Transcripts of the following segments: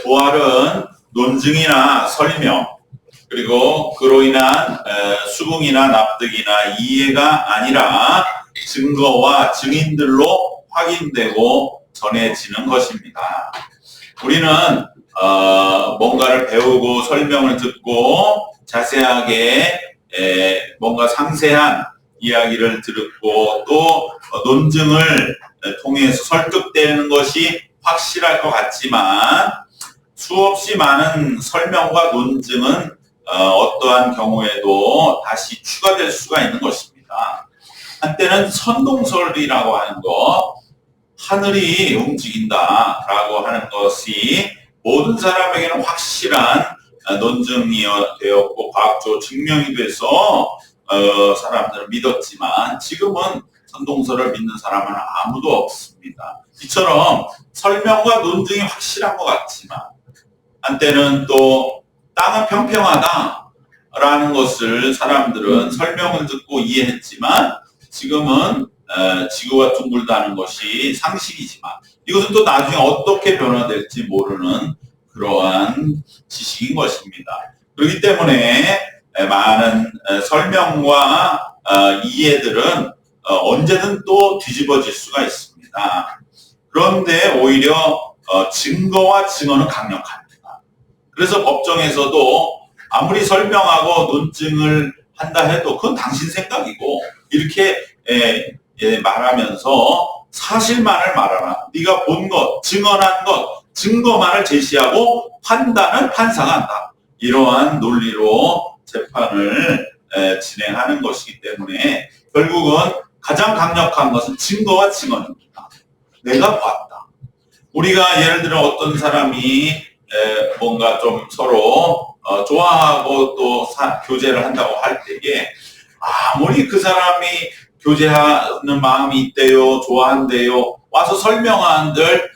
부활은 논증이나 설명, 그리고 그로 인한 수긍이나 납득이나 이해가 아니라 증거와 증인들로 확인되고 전해지는 것입니다. 우리는 뭔가를 배우고 설명을 듣고 자세하게 뭔가 상세한 이야기를 듣고 또 논증을 통해서 설득되는 것이 확실할 것 같지만 수없이 많은 설명과 논증은 어떠한 경우에도 다시 추가될 수가 있는 것입니다. 한때는 선동설이라고 하는 것, 하늘이 움직인다라고 하는 것이 모든 사람에게는 확실한 논증이 되었고 과학적으로 증명이 돼서 사람들은 믿었지만 지금은 선동설을 믿는 사람은 아무도 없습니다. 이처럼 설명과 논증이 확실한 것 같지만 한때는 또 땅은 평평하다라는 것을 사람들은 설명을 듣고 이해했지만 지금은 지구가 둥글다는 것이 상식이지만 이것은 또 나중에 어떻게 변화될지 모르는 그러한 지식인 것입니다. 그렇기 때문에 많은 설명과 이해들은 언제든 또 뒤집어질 수가 있습니다. 그런데 오히려 증거와 증언은 강력합니다. 그래서 법정에서도 아무리 설명하고 논증을 한다 해도 그건 당신 생각이고 이렇게 말하면서 사실만을 말하라. 네가 본 것, 증언한 것, 증거만을 제시하고 판단은 판사가 한다. 이러한 논리로 재판을 진행하는 것이기 때문에 결국은 가장 강력한 것은 증거와 증언입니다. 내가 봤다. 우리가 예를 들어 어떤 사람이 뭔가 좀 서로 좋아하고 또 교제를 한다고 할 때에 아무리 그 사람이 교제하는 마음이 있대요, 좋아한대요, 와서 설명한들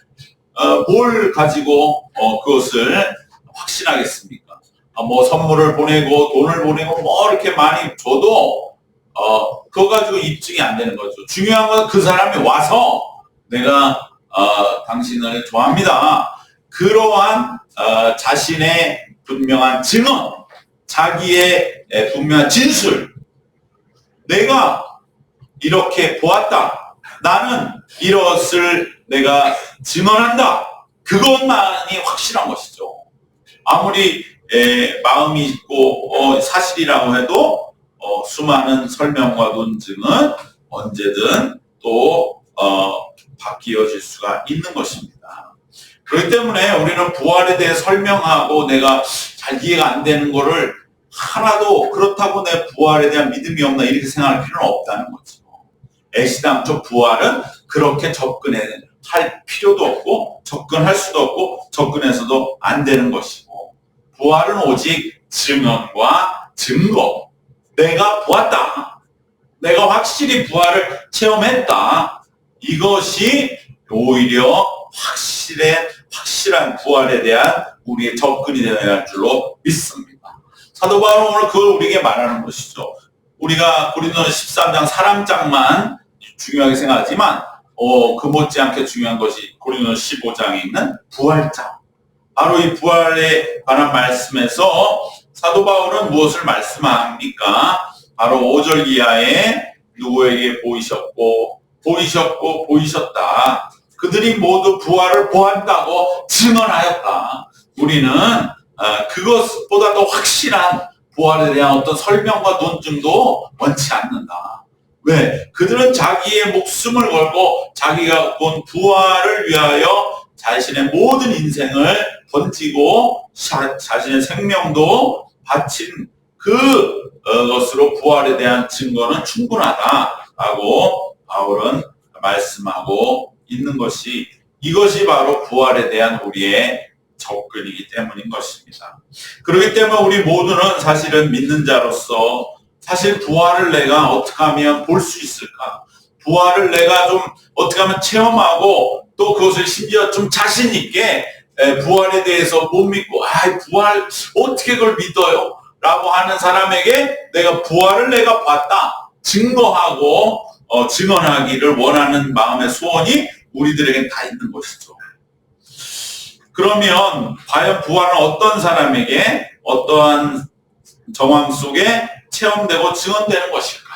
뭘 가지고 그것을 확신하겠습니까? 뭐 선물을 보내고 돈을 보내고 뭐 이렇게 많이 줘도 그거 가지고 입증이 안 되는 거죠. 중요한 건 그 사람이 와서 내가 당신을 좋아합니다. 그러한 자신의 분명한 증언, 자기의 분명한 진술, 내가 이렇게 보았다. 나는 이것을 내가 증언한다. 그것만이 확실한 것이죠. 아무리 마음이 있고 사실이라고 해도 수많은 설명과 논증은 언제든 또 바뀌어질 수가 있는 것입니다. 그렇기 때문에 우리는 부활에 대해 설명하고 내가 잘 이해가 안 되는 거를 하나도 그렇다고 내 부활에 대한 믿음이 없나 이렇게 생각할 필요는 없다는 거죠. 애시당초 부활은 그렇게 접근할 필요도 없고 접근할 수도 없고 접근해서도 안 되는 것이고 부활은 오직 증언과 증거, 내가 보았다, 내가 확실히 부활을 체험했다, 이것이 오히려 확실한 부활에 대한 우리의 접근이 되어야 할 줄로 믿습니다. 사도 바울은 오늘 그걸 우리에게 말하는 것이죠. 우리가 고린도서 13장 사랑장만 중요하게 생각하지만 그 못지않게 중요한 것이 고린도서 15장에 있는 부활장. 바로 이 부활에 관한 말씀에서 사도 바울은 무엇을 말씀합니까? 바로 5절 이하에 누구에게 보이셨고 보이셨다. 그들이 모두 부활을 보았다고 증언하였다. 우리는 그것보다 더 확실한 부활에 대한 어떤 설명과 논증도 원치 않는다. 왜? 그들은 자기의 목숨을 걸고 자기가 본 부활을 위하여 자신의 모든 인생을 던지고 자신의 생명도 바친 그것으로 부활에 대한 증거는 충분하다라고 바울은 말씀하고 있는 것이 이것이 바로 부활에 대한 우리의 접근이기 때문인 것입니다. 그렇기 때문에 우리 모두는 사실은 믿는 자로서 사실 부활을 내가 어떻게 하면 볼 수 있을까? 부활을 내가 좀 어떻게 하면 체험하고 또 그것을 심지어 좀 자신 있게 부활에 대해서 못 믿고 부활 어떻게 그걸 믿어요? 라고 하는 사람에게 내가 부활을 내가 봤다 증거하고 증언하기를 원하는 마음의 소원이 우리들에겐 다 있는 것이죠. 그러면 과연 부활은 어떤 사람에게 어떠한 정황 속에 체험되고 증언되는 것일까?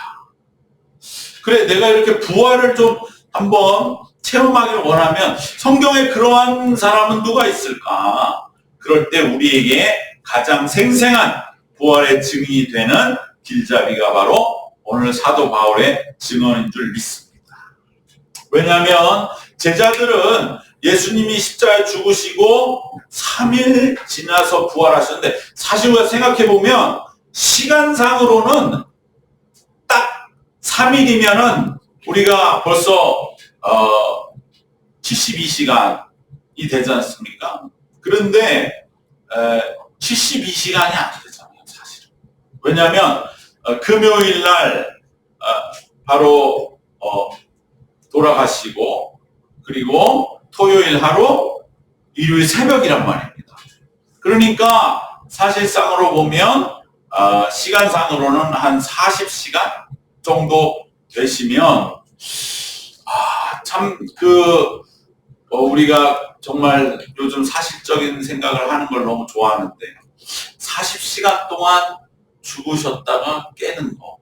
그래, 내가 이렇게 부활을 좀 한번 체험하기를 원하면 성경에 그러한 사람은 누가 있을까? 그럴 때 우리에게 가장 생생한 부활의 증인이 되는 길잡이가 바로 오늘 사도 바울의 증언인 줄 믿습니다. 왜냐하면 제자들은 예수님이 십자가에 죽으시고 3일 지나서 부활하셨는데, 사실 우리가 생각해보면 시간상으로는 딱 3일이면은 우리가 벌써 72시간이 되지 않습니까? 그런데 72시간이 안 되잖아요, 사실은. 왜냐하면 금요일 날 바로 돌아가시고, 그리고 토요일 하루, 일요일 새벽이란 말입니다. 그러니까 사실상으로 보면 시간상으로는 한 40시간 정도 되시면, 참 우리가 정말 요즘 사실적인 생각을 하는 걸 너무 좋아하는데, 40시간 동안 죽으셨다가 깨는 거,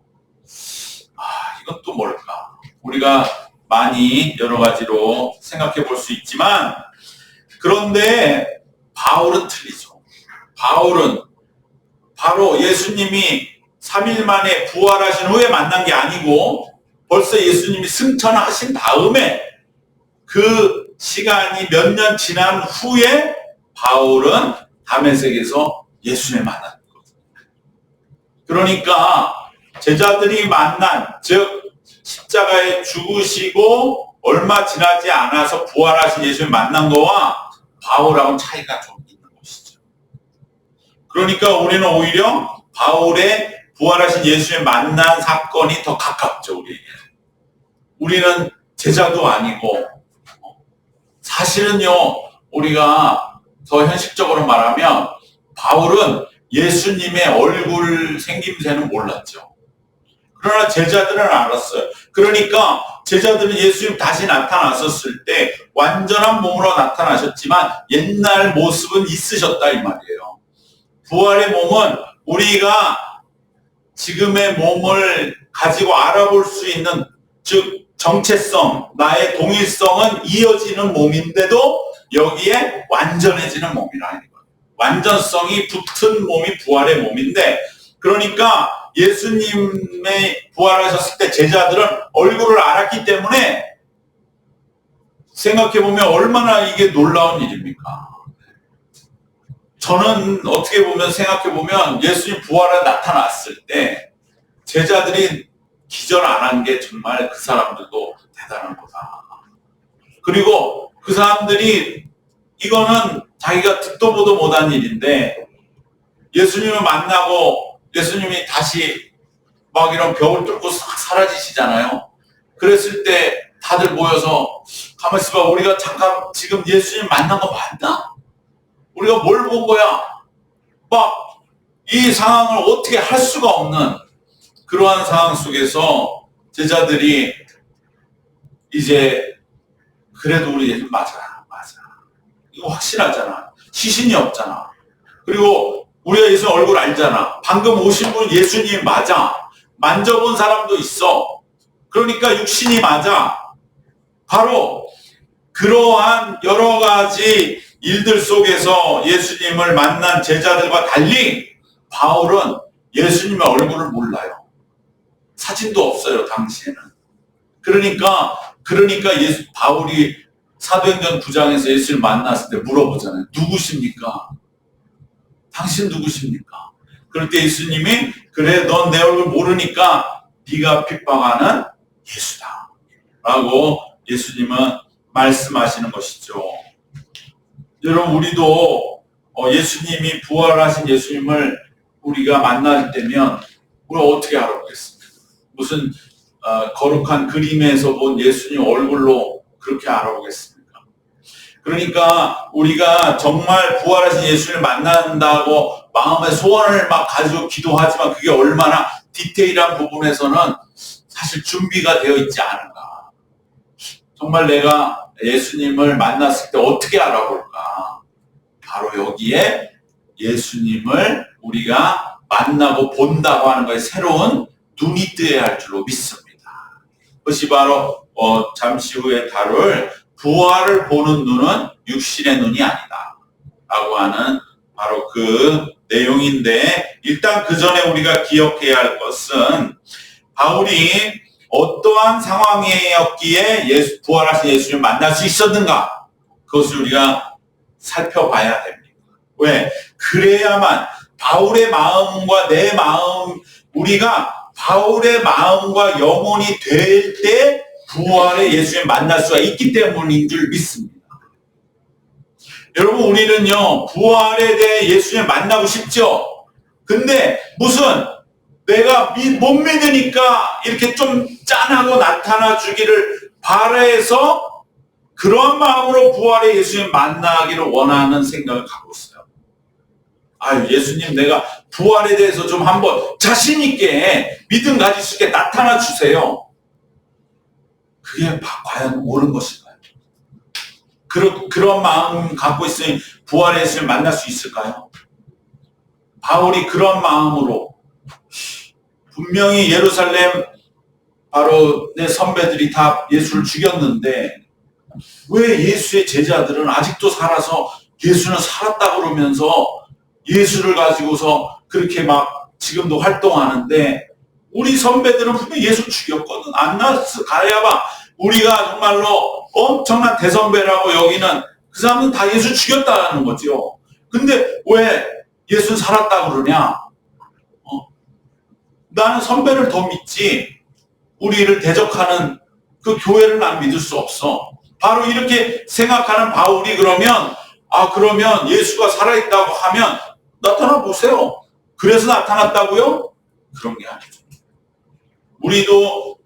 이건 또 뭘까? 우리가 많이 여러 가지로 생각해 볼 수 있지만, 그런데 바울은 틀리죠. 바울은 바로 예수님이 3일 만에 부활하신 후에 만난 게 아니고, 벌써 예수님이 승천하신 다음에 그 시간이 몇 년 지난 후에 바울은 다메섹에서 예수님을 만났거든요. 그러니까 제자들이 만난, 즉 십자가에 죽으시고 얼마 지나지 않아서 부활하신 예수님을 만난 거와 바울하고는 차이가 좀 있는 것이죠. 그러니까 우리는 오히려 바울의 부활하신 예수님을 만난 사건이 더 가깝죠, 우리에게. 우리는 제자도 아니고, 사실은요, 우리가 더 현실적으로 말하면 바울은 예수님의 얼굴 생김새는 몰랐죠. 그러나 제자들은 알았어요. 그러니까 제자들은 예수님 다시 나타나셨을 때 완전한 몸으로 나타나셨지만 옛날 모습은 있으셨다, 이 말이에요. 부활의 몸은 우리가 지금의 몸을 가지고 알아볼 수 있는, 즉 정체성, 나의 동일성은 이어지는 몸인데도 여기에 완전해지는 몸이라는 거예요. 완전성이 붙은 몸이 부활의 몸인데, 그러니까 예수님의 부활하셨을 때 제자들은 얼굴을 알았기 때문에 생각해보면 얼마나 이게 놀라운 일입니까? 저는 어떻게 보면 생각해보면 예수님 부활에 나타났을 때 제자들이 기절 안 한 게 정말 그 사람들도 대단한 거다. 그리고 그 사람들이 이거는 자기가 듣도 보도 못한 일인데, 예수님을 만나고 예수님이 다시 막 이런 벽을 뚫고 싹 사라지시잖아요. 그랬을 때 다들 모여서 가만히 있어봐, 우리가 잠깐 지금 예수님 만난 거 맞나? 우리가 뭘 본 거야? 막 이 상황을 어떻게 할 수가 없는 그러한 상황 속에서 제자들이 이제 그래도 우리 예수님 맞아. 이거 확실하잖아. 시신이 없잖아. 그리고 우리가 예수님 얼굴 알잖아. 방금 오신 분 예수님 맞아. 만져본 사람도 있어. 그러니까 육신이 맞아. 바로 그러한 여러 가지 일들 속에서 예수님을 만난 제자들과 달리 바울은 예수님의 얼굴을 몰라요. 사진도 없어요, 당시에는. 그러니까 바울이 사도행전 9장에서 예수를 만났을 때 물어보잖아요. 누구십니까? 당신 누구십니까? 그럴 때 예수님이, 그래, 넌 내 얼굴 모르니까 네가 핍박하는 예수다 라고 예수님은 말씀하시는 것이죠. 여러분, 우리도 예수님이 부활하신 예수님을 우리가 만날 때면 우리가 어떻게 알아보겠습니까? 무슨 거룩한 그림에서 본 예수님 얼굴로 그렇게 알아보겠습니까? 그러니까 우리가 정말 부활하신 예수님을 만난다고 마음의 소원을 막 가지고 기도하지만 그게 얼마나 디테일한 부분에서는 사실 준비가 되어 있지 않은가. 정말 내가 예수님을 만났을 때 어떻게 알아볼까? 바로 여기에 예수님을 우리가 만나고 본다고 하는 것에 새로운 눈이 뜨여야 할 줄로 믿습니다. 그것이 바로 잠시 후에 다룰 부활을 보는 눈은 육신의 눈이 아니다 라고 하는 바로 그 내용인데, 일단 그 전에 우리가 기억해야 할 것은 바울이 어떠한 상황이었기에 부활하신 예수님을 만날 수 있었는가, 그것을 우리가 살펴봐야 됩니다. 왜? 그래야만 바울의 마음과 내 마음, 우리가 바울의 마음과 영혼이 될 때 부활의 예수님을 만날 수가 있기 때문인 줄 믿습니다. 여러분, 우리는요, 부활에 대해 예수님을 만나고 싶죠? 근데 무슨 내가 못 믿으니까 이렇게 좀 짠하고 나타나 주기를 바라해서 그런 마음으로 부활의 예수님 만나기를 원하는 생각을 갖고 있어요. 아유, 예수님, 내가 부활에 대해서 좀 한번 자신 있게 믿음 가질 수 있게 나타나 주세요. 그게 과연 옳은 것일까요? 그런 마음 갖고 있으니 부활의 예수님을 만날 수 있을까요? 바울이 그런 마음으로 분명히 예루살렘 바로 내 선배들이 다 예수를 죽였는데 왜 예수의 제자들은 아직도 살아서 예수는 살았다 그러면서 예수를 가지고서 그렇게 막 지금도 활동하는데, 우리 선배들은 분명히 예수 죽였거든. 안 나왔어. 가야봐. 우리가 정말로 엄청난 대선배라고 여기는 그 사람은 다 예수 죽였다는 거죠. 근데 왜 예수 살았다 그러냐? 나는 선배를 더 믿지 우리를 대적하는 그 교회를 난 믿을 수 없어. 바로 이렇게 생각하는 바울이 그러면 예수가 살아있다고 하면 나타나 보세요. 그래서 나타났다고요? 그런 게 아니죠. 우리도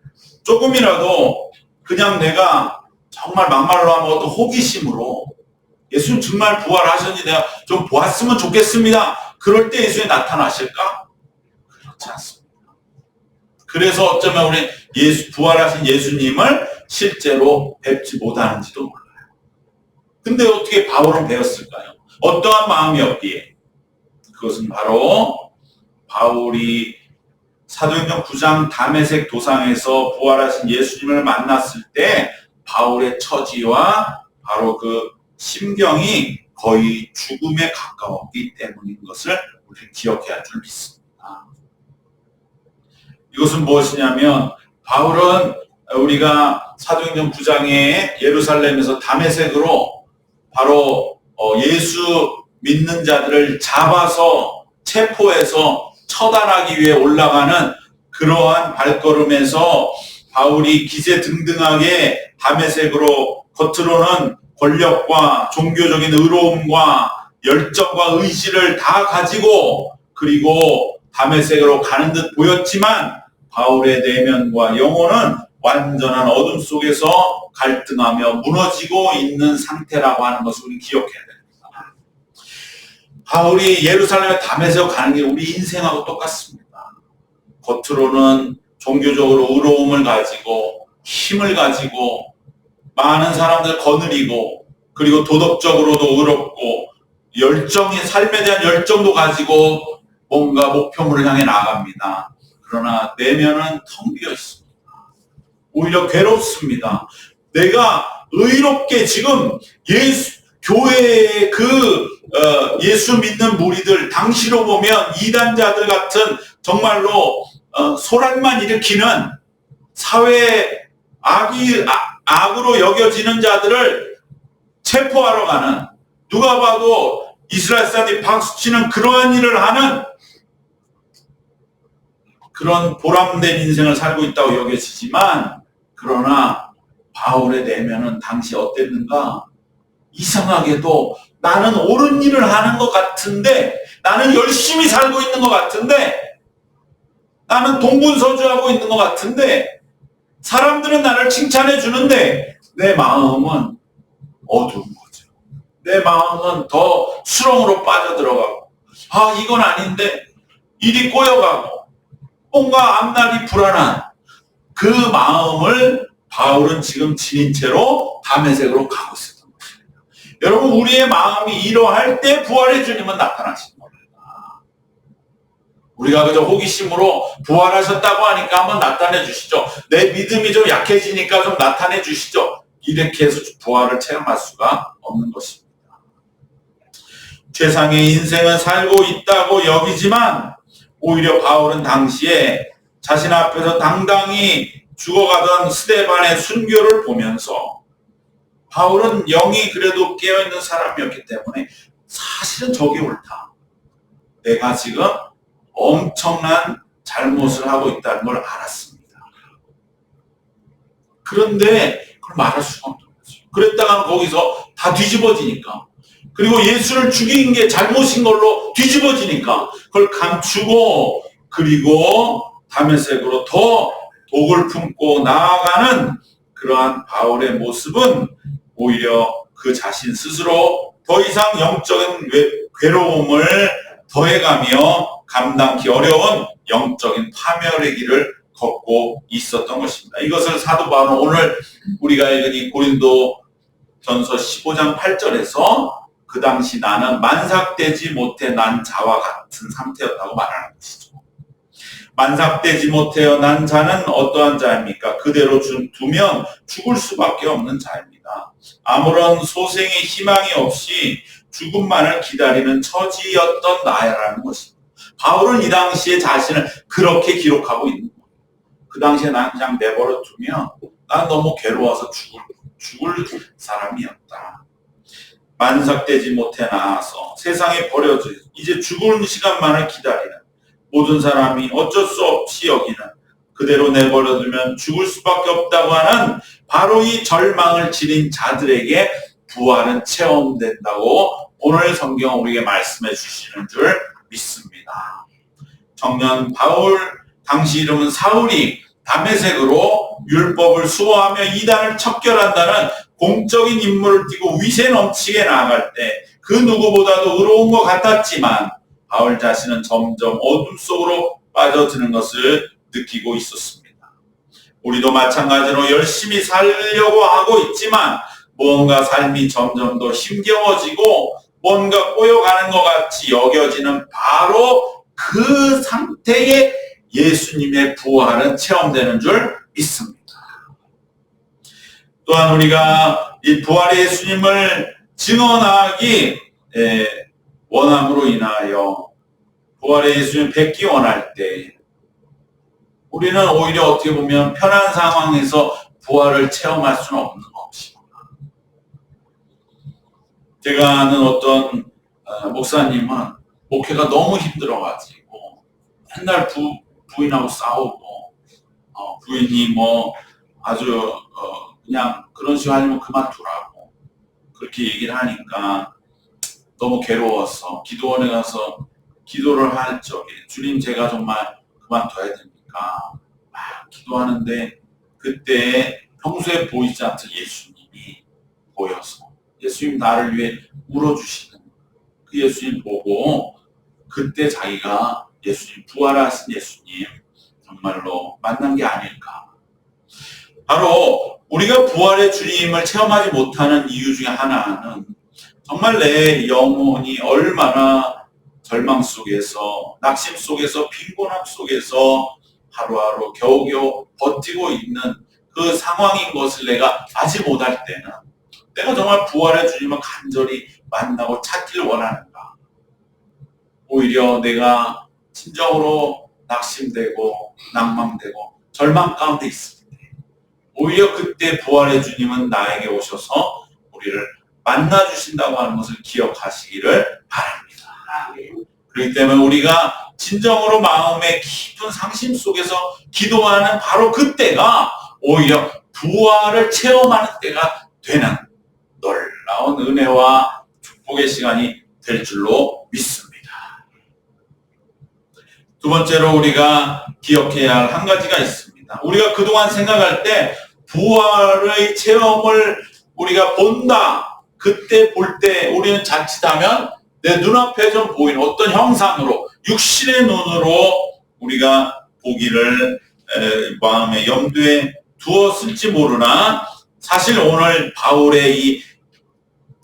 조금이라도 그냥 내가 정말 막말로 하면 어떤 호기심으로 예수님 정말 부활하셨니 내가 좀 보았으면 좋겠습니다. 그럴 때 예수님이 나타나실까? 그렇지 않습니다. 그래서 어쩌면 우리 부활하신 예수님을 실제로 뵙지 못하는지도 몰라요. 근데 어떻게 바울은 배웠을까요? 어떠한 마음이었기에? 그것은 바로 바울이 사도행전 9장 다메섹 도상에서 부활하신 예수님을 만났을 때 바울의 처지와 바로 그 심경이 거의 죽음에 가까웠기 때문인 것을 우리는 기억해야 할 줄 믿습니다. 이것은 무엇이냐면, 바울은 우리가 사도행전 9장에 예루살렘에서 다메섹으로 바로 예수 믿는 자들을 잡아서 체포해서 처단하기 위해 올라가는 그러한 발걸음에서 바울이 기세등등하게 다메섹으로 겉으로는 권력과 종교적인 의로움과 열정과 의지를 다 가지고 그리고 다메섹으로 가는 듯 보였지만 바울의 내면과 영혼은 완전한 어둠 속에서 갈등하며 무너지고 있는 상태라고 하는 것을 우리 기억해야 됩니다. 바울이 예루살렘에 다메섹으로 가는 게 우리 인생하고 똑같습니다. 겉으로는 종교적으로 의로움을 가지고 힘을 가지고 많은 사람들 거느리고 그리고 도덕적으로도 의롭고 삶에 대한 열정도 가지고 뭔가 목표물을 향해 나갑니다. 그러나 내면은 텅 비어 있습니다. 오히려 괴롭습니다. 내가 의롭게 지금 교회의 예수 믿는 무리들, 당시로 보면 이단자들 같은 정말로 소란만 일으키는 사회에 악으로 여겨지는 자들을 체포하러 가는, 누가 봐도 이스라엘 사람들이 박수치는 그러한 일을 하는 그런 보람된 인생을 살고 있다고 여겨지지만, 그러나 바울의 내면은 당시 어땠는가? 이상하게도 나는 옳은 일을 하는 것 같은데, 나는 열심히 살고 있는 것 같은데, 나는 동분서주하고 있는 것 같은데, 사람들은 나를 칭찬해 주는데 내 마음은 어두운 거죠. 내 마음은 더 수렁으로 빠져들어가고, 이건 아닌데 일이 꼬여가고 뭔가 앞날이 불안한 그 마음을 바울은 지금 지닌 채로 다메섹으로 가고 있었던 것입니다. 여러분, 우리의 마음이 이러할 때 부활의 주님은 나타나신 겁니다. 우리가 그저 호기심으로 부활하셨다고 하니까 한번 나타내 주시죠. 내 믿음이 좀 약해지니까 좀 나타내 주시죠. 이렇게 해서 부활을 체험할 수가 없는 것입니다. 최상의 인생을 살고 있다고 여기지만 오히려 바울은 당시에 자신 앞에서 당당히 죽어가던 스데반의 순교를 보면서 바울은 영이 그래도 깨어있는 사람이었기 때문에 사실은 저게 옳다. 내가 지금 엄청난 잘못을 하고 있다는 걸 알았습니다. 그런데 그걸 말할 수가 없는 거죠. 그랬다가 거기서 다 뒤집어지니까, 그리고 예수를 죽인 게 잘못인 걸로 뒤집어지니까 그걸 감추고, 그리고 다메섹으로 더 독을 품고 나아가는 그러한 바울의 모습은 오히려 그 자신 스스로 더 이상 영적인 괴로움을 더해가며 감당하기 어려운 영적인 파멸의 길을 걷고 있었던 것입니다. 이것을 사도 바울은 오늘 우리가 읽은 이 고린도 전서 15장 8절에서 그 당시 나는 만삭되지 못해 난 자와 같은 상태였다고 말하는 것이죠. 만삭되지 못하여 난 자는 어떠한 자입니까? 그대로 두면 죽을 수밖에 없는 자입니다. 아무런 소생의 희망이 없이 죽음만을 기다리는 처지였던 나야라는 것입니다. 바울은 이 당시에 자신을 그렇게 기록하고 있는 거예요. 그 당시에 난 그냥 내버려 두면 난 너무 괴로워서 죽을 사람이었다. 만삭되지 못해 나아서 세상에 버려져 이제 죽을 시간만을 기다리는 모든 사람이 어쩔 수 없이 여기는 그대로 내버려두면 죽을 수밖에 없다고 하는 바로 이 절망을 지닌 자들에게 부활은 체험된다고 오늘 성경은 우리에게 말씀해 주시는 줄 믿습니다. 청년 바울, 당시 이름은 사울이 다메섹으로 율법을 수호하며 이단을 척결한다는 공적인 임무를 띠고 위세 넘치게 나아갈 때 그 누구보다도 의로운 것 같았지만 바울 자신은 점점 어둠 속으로 빠져드는 것을 느끼고 있었습니다. 우리도 마찬가지로 열심히 살려고 하고 있지만 무언가 삶이 점점 더 힘겨워지고 뭔가 꼬여가는 것 같이 여겨지는 바로 그 상태에 예수님의 부활은 체험되는 줄 믿습니다. 또한 우리가 이 부활의 예수님을 증언하기 원함으로 인하여 부활의 예수님 뵙기 원할 때 우리는 오히려 어떻게 보면 편한 상황에서 부활을 체험할 수는 없는 것입니다. 제가 아는 어떤 목사님은 목회가 너무 힘들어가지고 맨날 부인하고 싸우고 부인이 뭐 아주 그냥 그런 식으로 하면 그만두라고 그렇게 얘기를 하니까 너무 괴로워서 기도원에 가서 기도를 할 적에 주님 제가 정말 그만둬야 됩니까? 막 기도하는데 그때 평소에 보이지 않던 예수님이 보여서 예수님 나를 위해 울어주시는 그 예수님 보고 그때 자기가 예수님 부활하신 예수님 정말로 만난 게 아닐까. 바로 우리가 부활의 주님을 체험하지 못하는 이유 중에 하나는 정말 내 영혼이 얼마나 절망 속에서 낙심 속에서 빈곤함 속에서 하루하루 겨우겨우 버티고 있는 그 상황인 것을 내가 아지 못할 때는 내가 정말 부활의 주님을 간절히 만나고 찾기를 원하는가. 오히려 내가 진정으로 낙심되고 낭망되고 절망 가운데 있을 때 오히려 그때 부활의 주님은 나에게 오셔서 우리를 만나주신다고 하는 것을 기억하시기를 바랍니다. 그렇기 때문에 우리가 진정으로 마음의 깊은 상심 속에서 기도하는 바로 그때가 오히려 부활을 체험하는 때가 되는 놀라운 은혜와 축복의 시간이 될 줄로 믿습니다. 두 번째로 우리가 기억해야 할 한 가지가 있습니다. 우리가 그동안 생각할 때 부활의 체험을 우리가 본다. 그때 볼 때 우리는 자칫하면 내 눈앞에 좀 보이는 어떤 형상으로 육신의 눈으로 우리가 보기를 마음의 염두에 두었을지 모르나 사실 오늘 바울의 이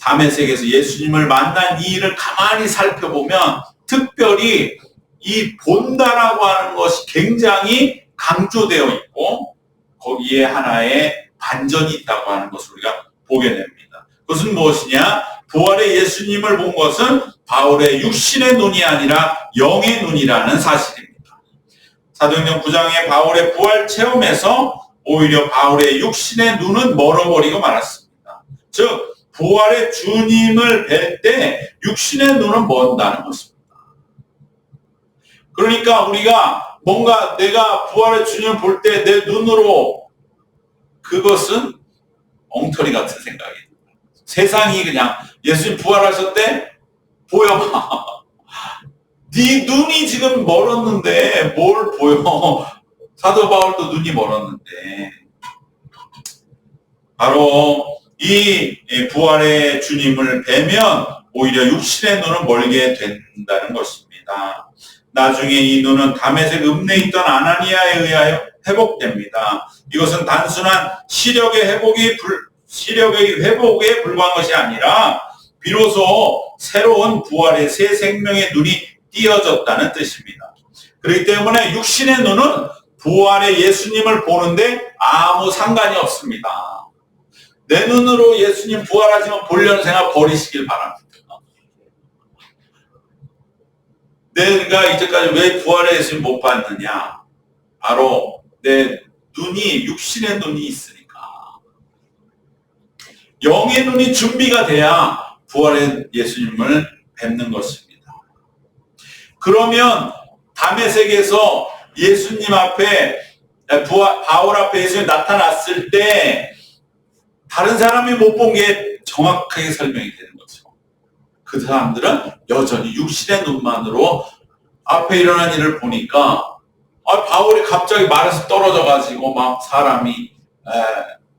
다메섹에서 예수님을 만난 이 일을 가만히 살펴보면 특별히 이 본다라고 하는 것이 굉장히 강조되어 있고 거기에 하나의 반전이 있다고 하는 것을 우리가 보게 됩니다. 그것은 무엇이냐? 부활의 예수님을 본 것은 바울의 육신의 눈이 아니라 영의 눈이라는 사실입니다. 사도행전 9장의 바울의 부활 체험에서 오히려 바울의 육신의 눈은 멀어버리고 말았습니다. 즉 부활의 주님을 뵐 때 육신의 눈은 먼다는 것입니다. 그러니까 우리가 뭔가 내가 부활의 주님을 볼 때 내 눈으로 그것은 엉터리 같은 생각이에요. 세상이 그냥 예수님 부활하셨대? 보여. 네 눈이 지금 멀었는데 뭘 보여. 사도 바울도 눈이 멀었는데. 바로 이 부활의 주님을 뵈면 오히려 육신의 눈은 멀게 된다는 것입니다. 나중에 이 눈은 다메섹 읍내에 있던 아나니아에 의하여 회복됩니다. 이것은 단순한 시력의 회복에 불과한 것이 아니라 비로소 새로운 부활의 새 생명의 눈이 띄어졌다는 뜻입니다. 그렇기 때문에 육신의 눈은 부활의 예수님을 보는데 아무 상관이 없습니다. 내 눈으로 예수님 부활하시면 보려는 생각 버리시길 바랍니다. 내가 이제까지 왜 부활의 예수님 못 봤느냐? 바로 내 눈이 육신의 눈이 있으니까. 영의 눈이 준비가 돼야 부활의 예수님을 뵙는 것입니다. 그러면 다메섹에서 예수님 앞에 바울 앞에 예수님이 나타났을 때 다른 사람이 못 본 게 정확하게 설명이 되는 거죠. 그 사람들은 여전히 육신의 눈만으로 앞에 일어난 일을 보니까 바울이 갑자기 말에서 떨어져가지고 막 사람이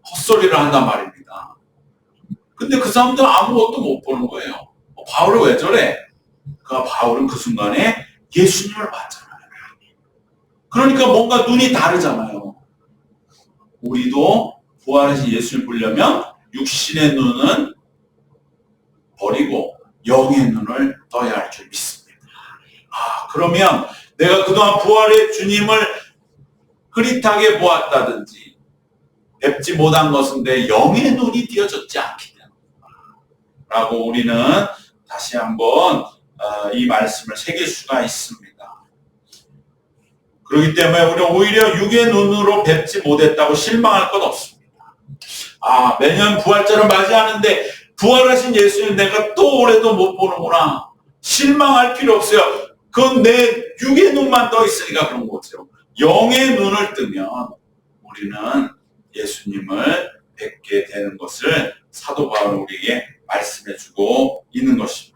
헛소리를 한단 말입니다. 근데 그 사람들은 아무것도 못 보는 거예요. 바울은 왜 저래? 바울은 그 순간에 예수님을 봤잖아요. 그러니까 뭔가 눈이 다르잖아요. 우리도 부활하신 예수를 보려면 육신의 눈은 버리고 영의 눈을 떠야 할 줄 믿습니다. 그러면 내가 그동안 부활의 주님을 흐릿하게 보았다든지 뵙지 못한 것은 내 영의 눈이 띄어졌지 않기 때문이라고 우리는 다시 한번 이 말씀을 새길 수가 있습니다. 그렇기 때문에 우리는 오히려 육의 눈으로 뵙지 못했다고 실망할 것 없습니다. 매년 부활절을 맞이하는데 부활하신 예수님 내가 또 올해도 못 보는구나. 실망할 필요 없어요. 그건 내 육의 눈만 떠 있으니까 그런 거죠. 영의 눈을 뜨면 우리는 예수님을 뵙게 되는 것을 사도 바울은 우리에게 말씀해주고 있는 것입니다.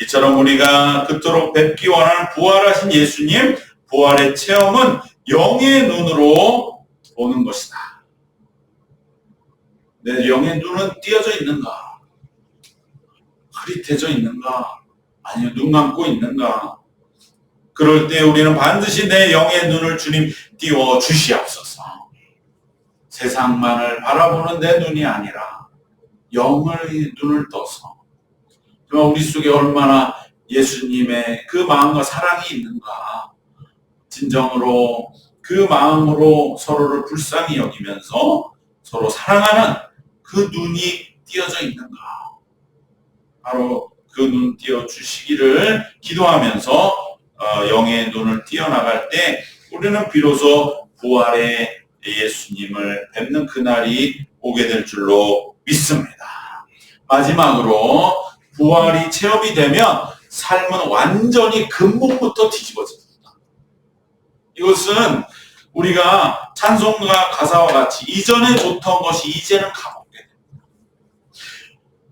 이처럼 우리가 그토록 뵙기 원하는 부활하신 예수님, 부활의 체험은 영의 눈으로 보는 것이다. 내 영의 눈은 띄어져 있는가? 흐릿해져 있는가? 아니면 눈 감고 있는가? 그럴 때 우리는 반드시 내 영의 눈을 주님 띄워 주시옵소서. 세상만을 바라보는 내 눈이 아니라 영의 눈을 떠서 정말 우리 속에 얼마나 예수님의 그 마음과 사랑이 있는가? 진정으로 그 마음으로 서로를 불쌍히 여기면서 서로 사랑하는 그 눈이 띄어져 있는가? 바로 그 눈 띄어 주시기를 기도하면서 영의 눈을 띄어나갈 때 우리는 비로소 부활의 예수님을 뵙는 그날이 오게 될 줄로 믿습니다. 마지막으로 부활이 체험이 되면 삶은 완전히 근본부터 뒤집어집니다. 이것은 우리가 찬송가 가사와 같이 이전에 좋던 것이 이제는 가볍게 됩니다.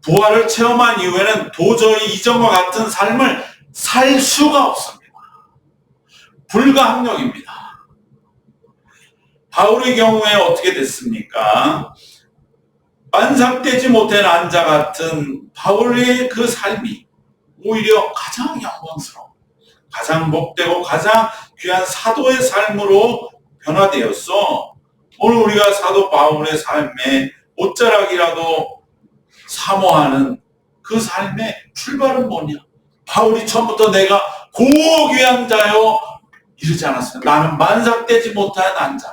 부활을 체험한 이후에는 도저히 이전과 같은 삶을 살 수가 없습니다. 불가항력입니다. 바울의 경우에 어떻게 됐습니까? 반삭되지 못한 안자 같은 바울의 그 삶이 오히려 가장 영광스러운, 가장 복되고 가장 귀한 사도의 삶으로 변화되었어. 오늘 우리가 사도 바울의 삶의 옷자락이라도 사모하는 그 삶의 출발은 뭐냐? 바울이 처음부터 내가 고귀한 자요 이러지 않았어요. 나는 만삭되지 못한 난자.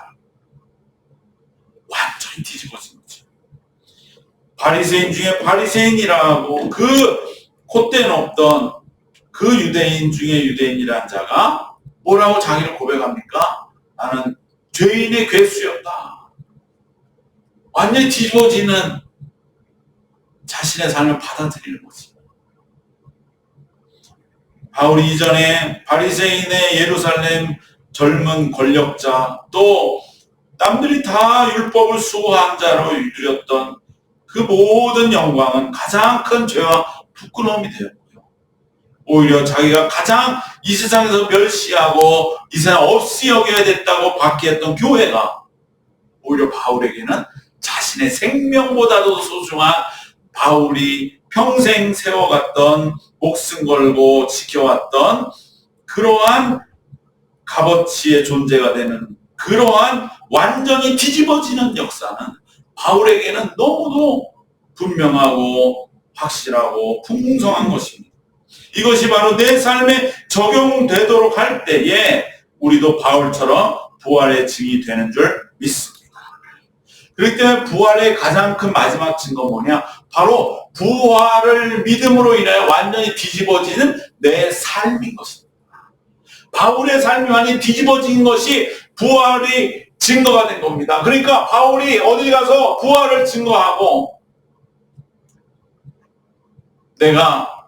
완전히 뒤집어진 거죠. 바리새인 중에 바리새인이라고 그 콧대 높던 그 유대인 중에 유대인이라는 자가 뭐라고 자기를 고백합니까? 나는 죄인의 괴수였다. 완전히 뒤집어지는 자신의 삶을 받아들이는 거지. 바울이 이전에 바리새인의 예루살렘 젊은 권력자, 또 남들이 다 율법을 수호한 자로 누렸던 그 모든 영광은 가장 큰 죄와 부끄러움이 되었고요. 오히려 자기가 가장 이 세상에서 멸시하고 이 세상 없이 여겨야 됐다고 받기했던 교회가 오히려 바울에게는 자신의 생명보다도 소중한 바울이 평생 세워갔던 목숨 걸고 지켜왔던 그러한 값어치의 존재가 되는 그러한 완전히 뒤집어지는 역사는 바울에게는 너무도 분명하고 확실하고 풍성한 것입니다. 이것이 바로 내 삶에 적용되도록 할 때에 우리도 바울처럼 부활의 증인이 되는 줄 믿습니다. 그렇기 때문에 부활의 가장 큰 마지막 증거는 뭐냐? 바로 부활을 믿음으로 인하여 완전히 뒤집어지는 내 삶인 것입니다. 바울의 삶이 완전히 뒤집어진 것이 부활이 증거가 된 겁니다. 그러니까 바울이 어디 가서 부활을 증거하고 내가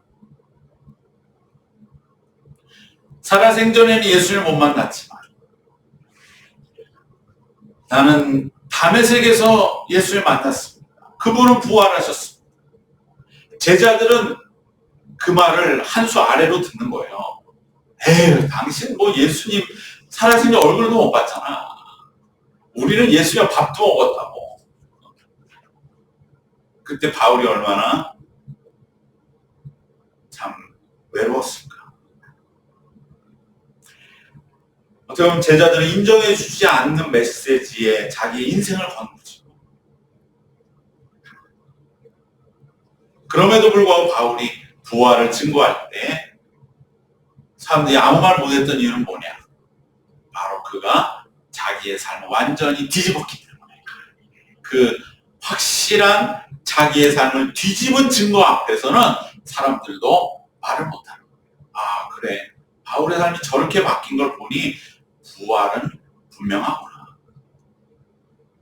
살아생전에는 예수를 못 만났지만 나는 다메섹에서 예수를 만났습니다. 그분은 부활하셨습니다. 제자들은 그 말을 한 수 아래로 듣는 거예요. 에휴, 당신 뭐 예수님 살아생전 얼굴도 못 봤잖아. 우리는 예수님 밥도 먹었다고. 그때 바울이 얼마나 참 외로웠을까. 어떻게 보면 제자들은 인정해 주지 않는 메시지에 자기의 인생을 건 거죠. 그럼에도 불구하고 바울이 부활을 증거할 때 사람들이 아무 말 못했던 이유는 뭐냐? 바로 그가 자기의 삶을 완전히 뒤집었기 때문에 그 확실한 자기의 삶을 뒤집은 증거 앞에서는 사람들도 말을 못하는 거예요. 아, 그래. 바울의 삶이 저렇게 바뀐 걸 보니 부활은 분명하구나.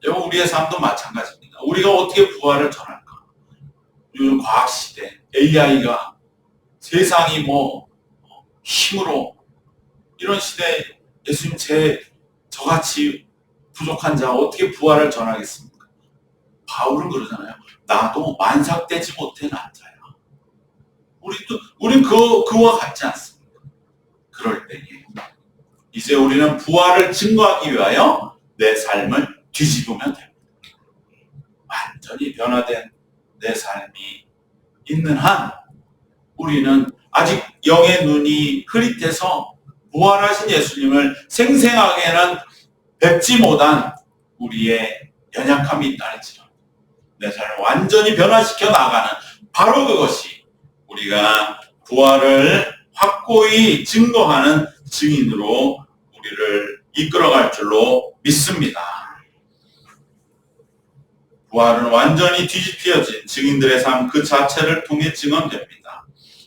여러분, 우리의 삶도 마찬가지입니다. 우리가 어떻게 부활을 전할까? 요즘 과학시대, AI가 세상이 뭐 힘으로 이런 시대에 예수님 저같이 부족한 자 어떻게 부활을 전하겠습니까? 바울은 그러잖아요. 나도 만삭되지 못한 남자야. 우린 그와 같지 않습니까? 그럴 때에 이제 우리는 부활을 증거하기 위하여 내 삶을 뒤집으면 됩니다. 완전히 변화된 내 삶이 있는 한 우리는 아직 영의 눈이 흐릿해서 부활하신 예수님을 생생하게는 뵙지 못한 우리의 연약함이 있다는지라 내 삶을 완전히 변화시켜 나가는 바로 그것이 우리가 부활을 확고히 증거하는 증인으로 우리를 이끌어갈 줄로 믿습니다. 부활은 완전히 뒤집혀진 증인들의 삶 그 자체를 통해 증언됩니다.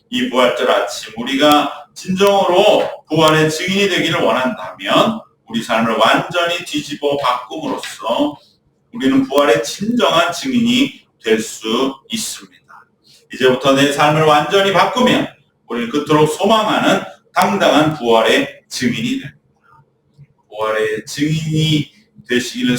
이 부활절 아침 우리가 진정으로 부활의 증인이 되기를 원한다면 우리 삶을 완전히 뒤집어 바꿈으로써 우리는 부활의 진정한 증인이 될 수 있습니다. 이제부터 내 삶을 완전히 바꾸면 우리는 그토록 소망하는 당당한 부활의 증인이 됩니다. 부활의 증인이 되시기를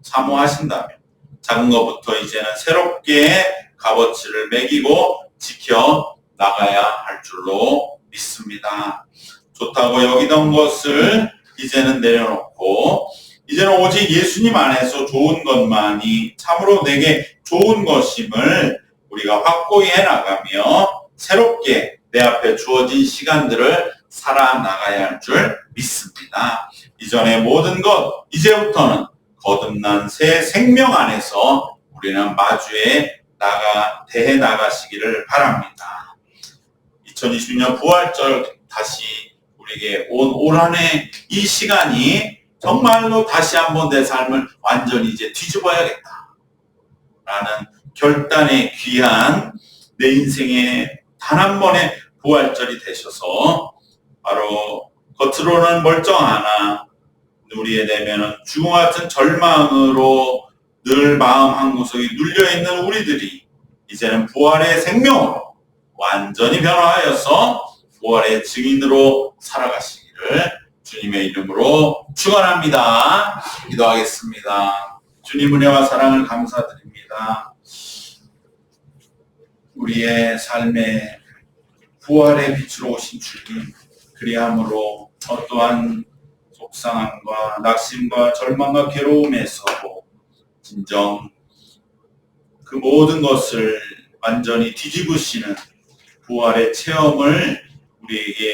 사모하신다면 작은 것부터 이제는 새롭게 값어치를 매기고 지켜 나가야 할 줄로 믿습니다. 좋다고 여기던 것을 이제는 내려놓고 이제는 오직 예수님 안에서 좋은 것만이 참으로 내게 좋은 것임을 우리가 확고히 해나가며 새롭게 내 앞에 주어진 시간들을 살아나가야 할 줄 믿습니다. 이전의 모든 것, 이제부터는 거듭난 새 생명 안에서 우리는 마주해 대해 나가시기를 바랍니다. 2020년 부활절 다시 우리에게 올 한 해 이 시간이 정말로 다시 한번 내 삶을 완전히 이제 뒤집어야겠다 라는 결단의 귀한 내 인생의 단 한 번의 부활절이 되셔서 바로 겉으로는 멀쩡하나 우리의 내면은 죽음 같은 절망으로 늘 마음 한구석에 눌려있는 우리들이 이제는 부활의 생명으로 완전히 변화하여서 부활의 증인으로 살아가시기를 주님의 이름으로 축원합니다. 기도하겠습니다. 주님 은혜와 사랑을 감사드립니다. 우리의 삶에 부활의 빛으로 오신 주님, 그리함으로 어떠한 속상함과 낙심과 절망과 괴로움에서도 진정 그 모든 것을 완전히 뒤집으시는 부활의 체험을 우리에게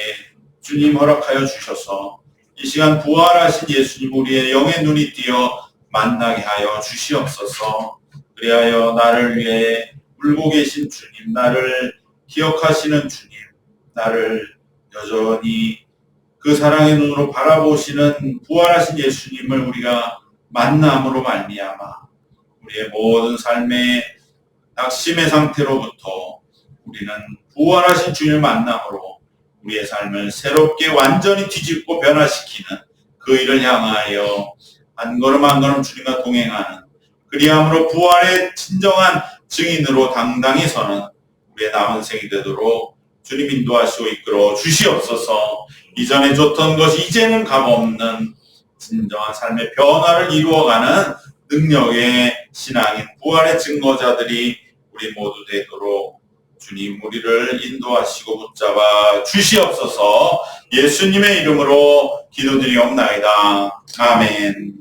주님 허락하여 주셔서 이 시간 부활하신 예수님 우리의 영의 눈이 띄어 만나게 하여 주시옵소서. 그리하여 나를 위해 울고 계신 주님, 나를 기억하시는 주님, 나를 여전히 그 사랑의 눈으로 바라보시는 부활하신 예수님을 우리가 만남으로 말미암아 우리의 모든 삶의 낙심의 상태로부터 우리는 부활하신 주님을 만남으로 우리의 삶을 새롭게 완전히 뒤집고 변화시키는 그 일을 향하여 한 걸음 한 걸음 주님과 동행하는, 그리함으로 부활의 진정한 증인으로 당당히 서는 우리의 남은 생이 되도록 주님 인도하시고 이끌어 주시옵소서. 이전에 줬던 것이 이제는 값없는 진정한 삶의 변화를 이루어가는 능력의 신앙인 부활의 증거자들이 우리 모두 되도록 주님 우리를 인도하시고 붙잡아 주시옵소서. 예수님의 이름으로 기도드리옵나이다. 아멘.